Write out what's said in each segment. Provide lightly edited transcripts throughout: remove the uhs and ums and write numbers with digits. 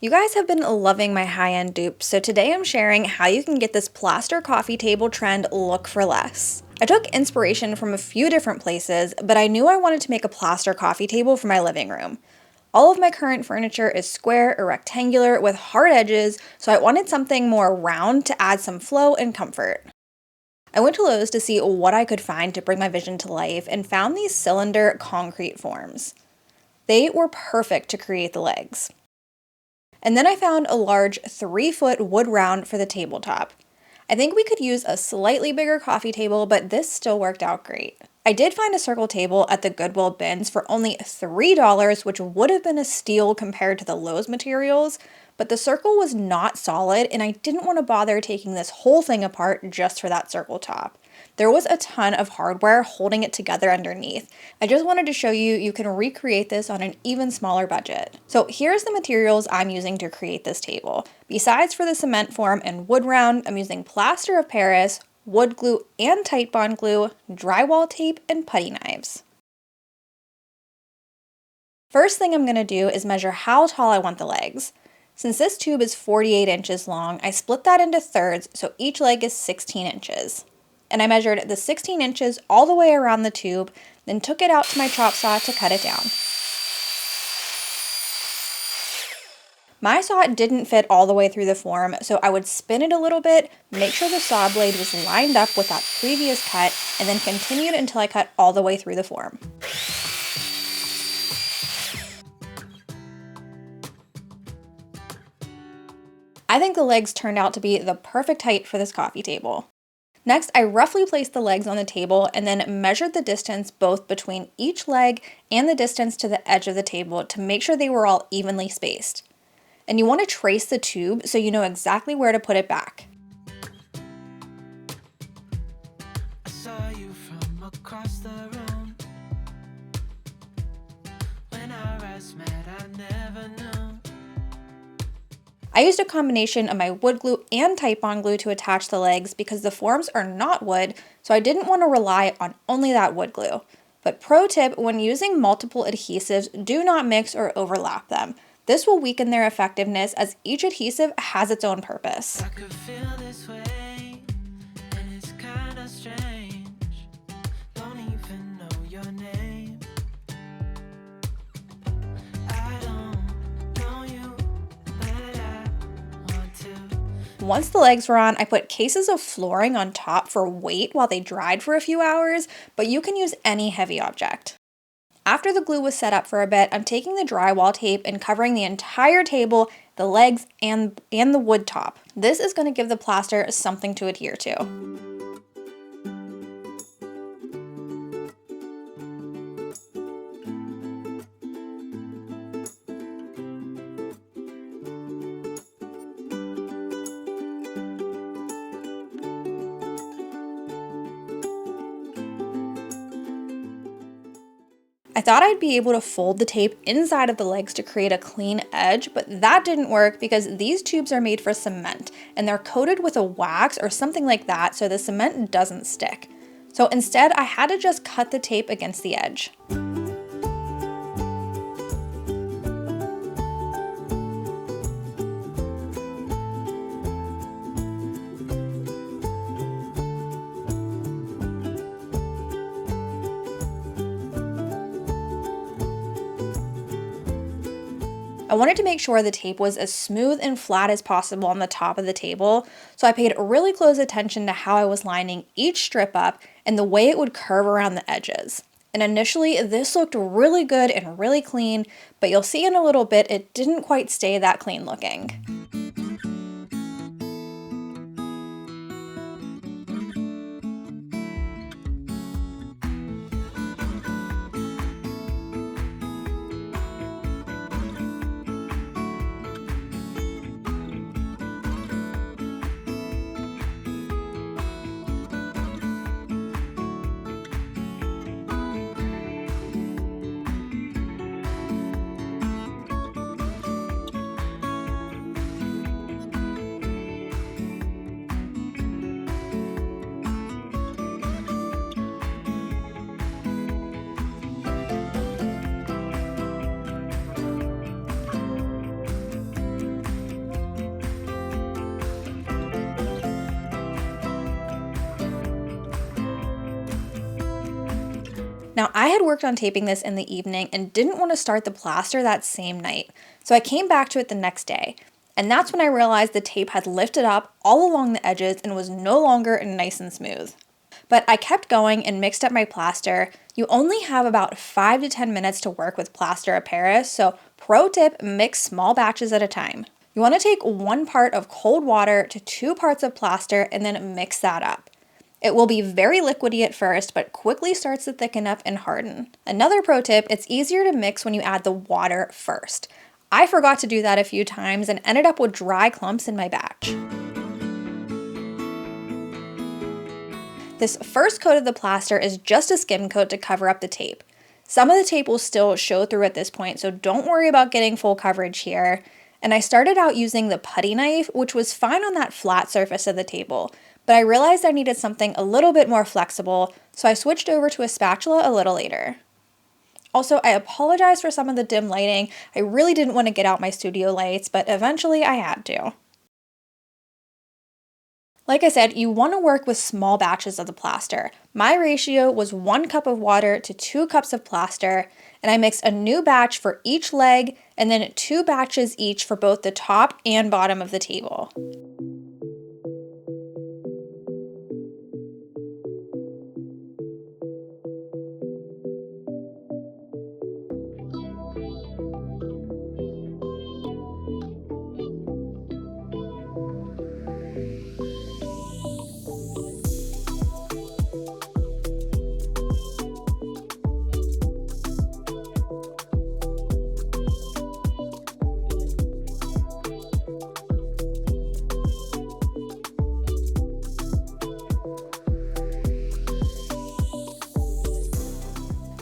You guys have been loving my high-end dupes, so today I'm sharing how you can get this plaster coffee table trend look for less. I took inspiration from a few different places, but I knew I wanted to make a plaster coffee table for my living room. All of my current furniture is square or rectangular with hard edges, so I wanted something more round to add some flow and comfort. I went to Lowe's to see what I could find to bring my vision to life and found these cylinder concrete forms. They were perfect to create the legs. And then I found a large 3-foot wood round for the tabletop. I think we could use a slightly bigger coffee table, but this still worked out great. I did find a circle table at the Goodwill bins for only $3, which would have been a steal compared to the Lowe's materials, but the circle was not solid and I didn't want to bother taking this whole thing apart just for that circle top. There was a ton of hardware holding it together underneath. I just wanted to show you can recreate this on an even smaller budget. So here's the materials I'm using to create this table. Besides for the cement form and wood round, I'm using plaster of Paris, wood glue and Titebond glue, drywall tape, and putty knives. First thing I'm going to do is measure how tall I want the legs. Since this tube is 48 inches long, I split that into thirds so each leg is 16 inches. And I measured the 16 inches all the way around the tube, then took it out to my chop saw to cut it down. My saw didn't fit all the way through the form, so I would spin it a little bit, make sure the saw blade was lined up with that previous cut, and then continued until I cut all the way through the form. I think the legs turned out to be the perfect height for this coffee table. Next, I roughly placed the legs on the table and then measured the distance both between each leg and the distance to the edge of the table to make sure they were all evenly spaced. And you want to trace the tube so you know exactly where to put it back. I saw you from across the room. When our eyes met, I never knew. I used a combination of my wood glue and Titebond glue to attach the legs because the forms are not wood, so I didn't want to rely on only that wood glue. But pro tip, when using multiple adhesives, do not mix or overlap them. This will weaken their effectiveness as each adhesive has its own purpose. I could feel this way, and it's kind of strange. Don't even know your name. Once the legs were on, I put cases of flooring on top for weight while they dried for a few hours, but you can use any heavy object. After the glue was set up for a bit, I'm taking the drywall tape and covering the entire table, the legs, and the wood top. This is going to give the plaster something to adhere to. I thought I'd be able to fold the tape inside of the legs to create a clean edge, but that didn't work because these tubes are made for cement and they're coated with a wax or something like that so the cement doesn't stick. So instead, I had to just cut the tape against the edge. I wanted to make sure the tape was as smooth and flat as possible on the top of the table, so I paid really close attention to how I was lining each strip up and the way it would curve around the edges. And initially, this looked really good and really clean, but you'll see in a little bit it didn't quite stay that clean looking. Now, I had worked on taping this in the evening and didn't want to start the plaster that same night, so I came back to it the next day. And that's when I realized the tape had lifted up all along the edges and was no longer nice and smooth. But I kept going and mixed up my plaster. You only have about 5 to 10 minutes to work with plaster of Paris, so pro tip, mix small batches at a time. You want to take 1 part of cold water to 2 parts of plaster and then mix that up. It will be very liquidy at first, but quickly starts to thicken up and harden. Another pro tip, it's easier to mix when you add the water first. I forgot to do that a few times and ended up with dry clumps in my batch. This first coat of the plaster is just a skim coat to cover up the tape. Some of the tape will still show through at this point, so don't worry about getting full coverage here. And I started out using the putty knife, which was fine on that flat surface of the table, but I realized I needed something a little bit more flexible, so I switched over to a spatula a little later. Also, I apologize for some of the dim lighting. I really didn't want to get out my studio lights, but eventually I had to. Like I said, you want to work with small batches of the plaster. My ratio was 1 cup of water to 2 cups of plaster, and I mixed a new batch for each leg and then 2 batches each for both the top and bottom of the table.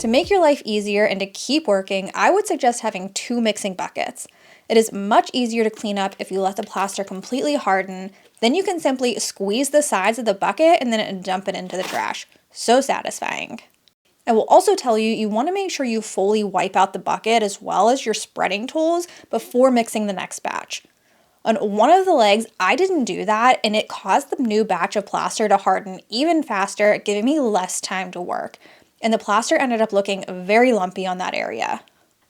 To make your life easier and to keep working, I would suggest having 2 mixing buckets. It is much easier to clean up if you let the plaster completely harden. Then you can simply squeeze the sides of the bucket and then dump it into the trash. So satisfying. I will also tell you, you want to make sure you fully wipe out the bucket as well as your spreading tools before mixing the next batch. On one of the legs, I didn't do that, and it caused the new batch of plaster to harden even faster, giving me less time to work. And the plaster ended up looking very lumpy on that area.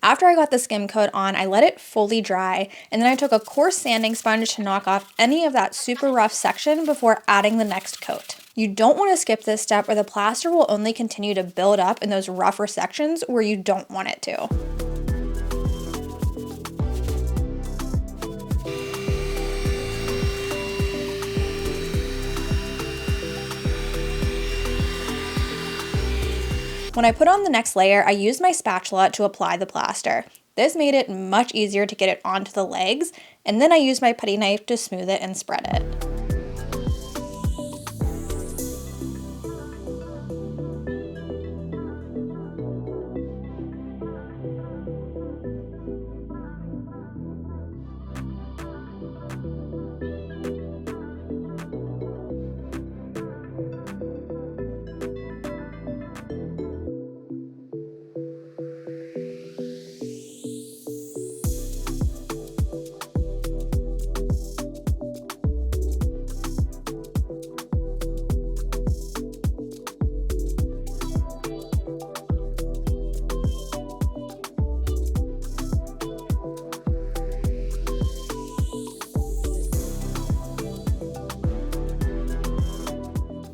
After I got the skim coat on, I let it fully dry, and then I took a coarse sanding sponge to knock off any of that super rough section before adding the next coat. You don't want to skip this step or the plaster will only continue to build up in those rougher sections where you don't want it to. When I put on the next layer, I used my spatula to apply the plaster. This made it much easier to get it onto the legs, and then I used my putty knife to smooth it and spread it.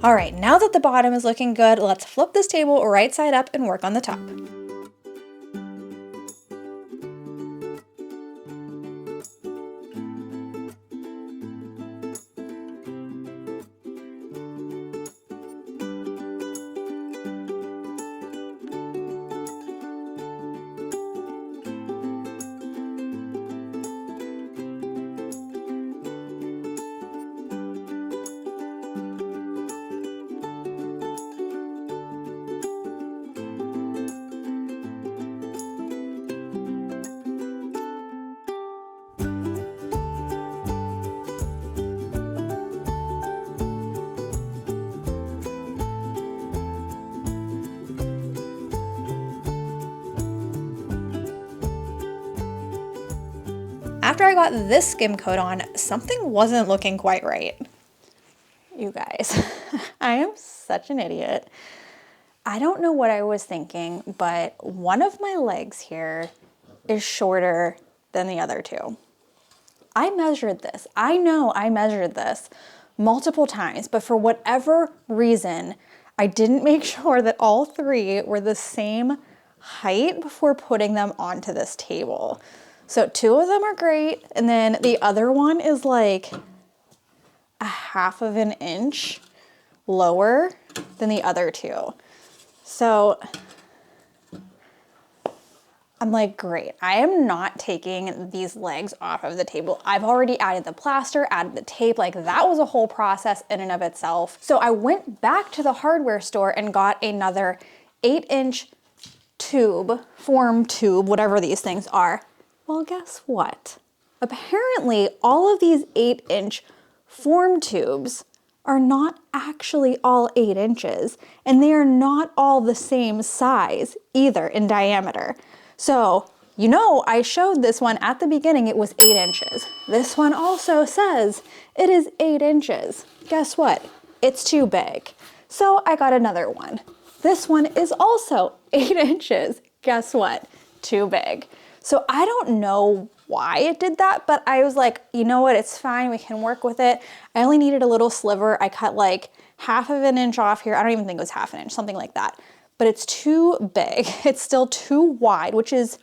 All right, now that the bottom is looking good, let's flip this table right side up and work on the top. After I got this skim coat on, something wasn't looking quite right. You guys, I am such an idiot. I don't know what I was thinking, but one of my legs here is shorter than the other two. I measured this. I know I measured this multiple times, but for whatever reason, I didn't make sure that all three were the same height before putting them onto this table. So two of them are great, and then the other one is like a half of an inch lower than the other two. So I'm like, great. I am not taking these legs off of the table. I've already added the plaster, added the tape, like that was a whole process in and of itself. So I went back to the hardware store and got another 8-inch tube, form tube, whatever these things are. Well, guess what? Apparently all of these 8-inch form tubes are not actually all 8 inches, and they are not all the same size either in diameter. So, you know, I showed this one at the beginning, it was 8 inches. This one also says it is 8 inches. Guess what? It's too big. So I got another one. This one is also 8 inches. Guess what? Too big. So I don't know why it did that, but I was like, you know what, it's fine, we can work with it. I only needed a little sliver. I cut like half of an inch off here. I don't even think it was half an inch, something like that. But it's too big. It's still too wide, which is,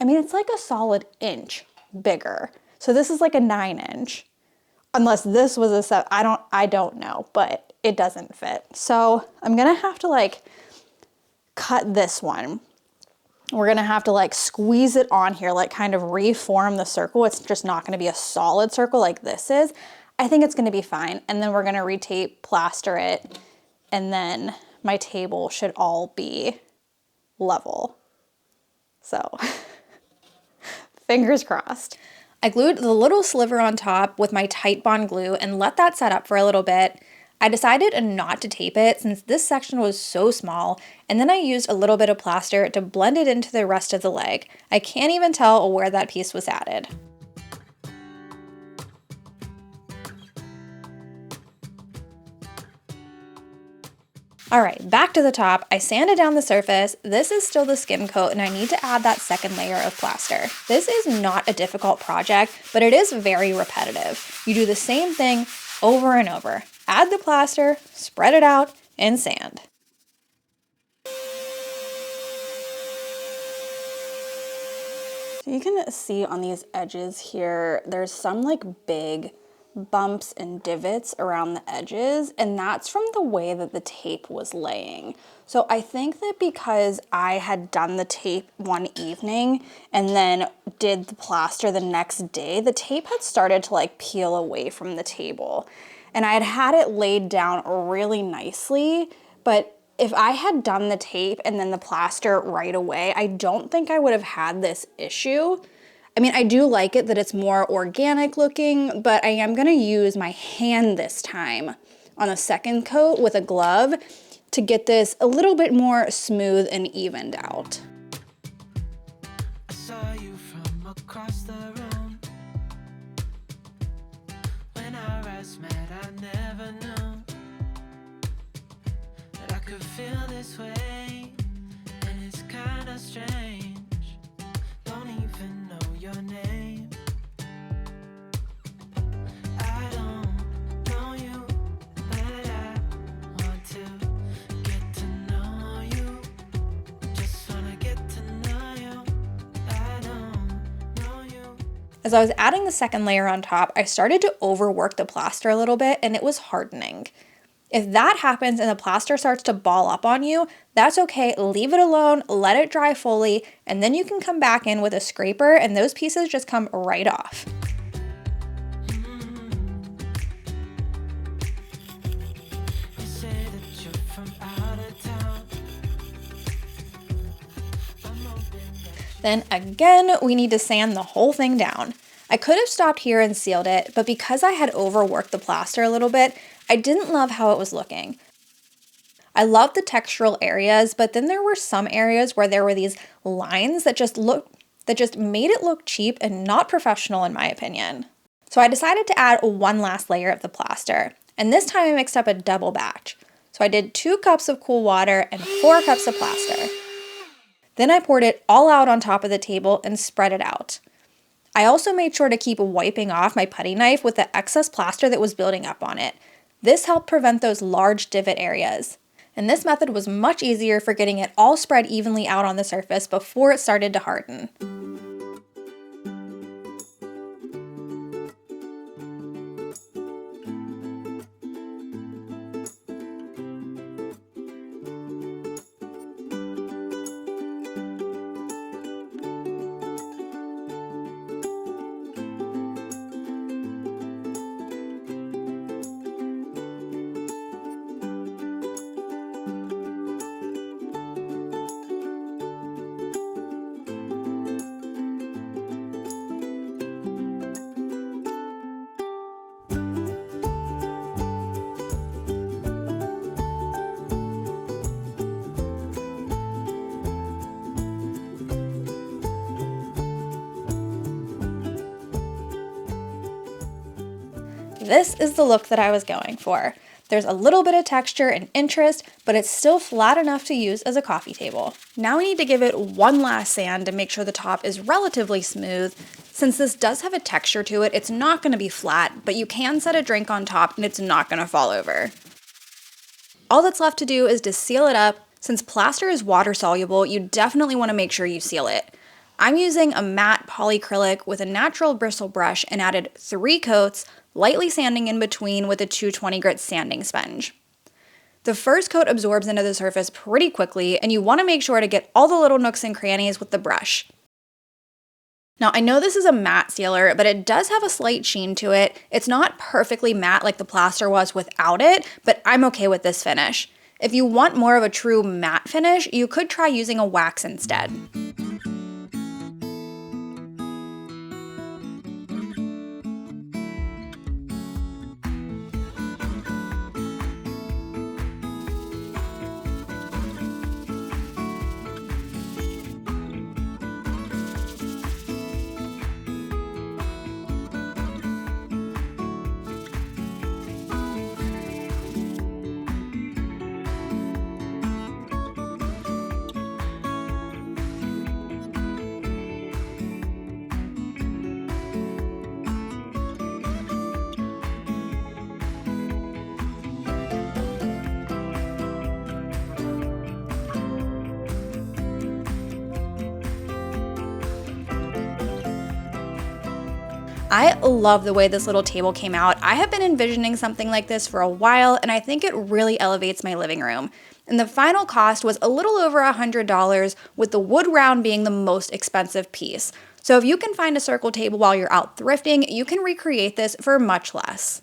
I mean, it's like a solid inch bigger. So this is like a 9-inch. Unless this was a 7, I don't know, but it doesn't fit. So I'm gonna have to like cut this one. We're gonna have to like squeeze it on here, like kind of reform the circle. It's just not gonna be a solid circle like this is. I think it's gonna be fine. And then we're gonna retape, plaster it, and then my table should all be level. So, fingers crossed. I glued the little sliver on top with my Titebond glue and let that set up for a little bit. I decided not to tape it since this section was so small, and then I used a little bit of plaster to blend it into the rest of the leg. I can't even tell where that piece was added. All right, back to the top. I sanded down the surface. This is still the skim coat, and I need to add that second layer of plaster. This is not a difficult project, but it is very repetitive. You do the same thing over and over. Add the plaster, spread it out, and sand. So you can see on these edges here, there's some like big bumps and divots around the edges, and that's from the way that the tape was laying. So I think that because I had done the tape one evening and then did the plaster the next day, the tape had started to like peel away from the table. And I had it laid down really nicely, but if I had done the tape and then the plaster right away, I don't think I would have had this issue. I mean, I do like it that it's more organic looking, but I am gonna use my hand this time on the second coat with a glove to get this a little bit more smooth and evened out. I saw you from across the room. When our eyes met, I never knew that I could feel this way, and it's kinda strange. Don't even know your name. I don't know you, but I want to get to know you. Just wanna get to know you. I don't know you. As I was adding the second layer on top, I started to overwork the plaster a little bit, and it was hardening. If that happens and the plaster starts to ball up on you, that's okay, leave it alone, let it dry fully, and then you can come back in with a scraper and those pieces just come right off. Then again, we need to sand the whole thing down. I could have stopped here and sealed it, but because I had overworked the plaster a little bit, I didn't love how it was looking. I loved the textural areas, but then there were some areas where there were these lines that just made it look cheap and not professional in my opinion. So I decided to add one last layer of the plaster, and this time I mixed up a double batch. So I did 2 cups of cool water and 4 cups of plaster. Then I poured it all out on top of the table and spread it out. I also made sure to keep wiping off my putty knife with the excess plaster that was building up on it. This helped prevent those large divot areas. And this method was much easier for getting it all spread evenly out on the surface before it started to harden. This is the look that I was going for. There's a little bit of texture and interest, but it's still flat enough to use as a coffee table. Now we need to give it one last sand to make sure the top is relatively smooth. Since this does have a texture to it, it's not going to be flat, but you can set a drink on top and it's not going to fall over. All that's left to do is to seal it up. Since plaster is water soluble, you definitely want to make sure you seal it. I'm using a matte polyacrylic with a natural bristle brush and added 3 coats, lightly sanding in between with a 220 grit sanding sponge. The first coat absorbs into the surface pretty quickly, and you want to make sure to get all the little nooks and crannies with the brush. Now, I know this is a matte sealer, but it does have a slight sheen to it. It's not perfectly matte like the plaster was without it, but I'm okay with this finish. If you want more of a true matte finish, you could try using a wax instead. I love the way this little table came out. I have been envisioning something like this for a while, and I think it really elevates my living room. And the final cost was a little over $100, with the wood round being the most expensive piece. So if you can find a circle table while you're out thrifting, you can recreate this for much less.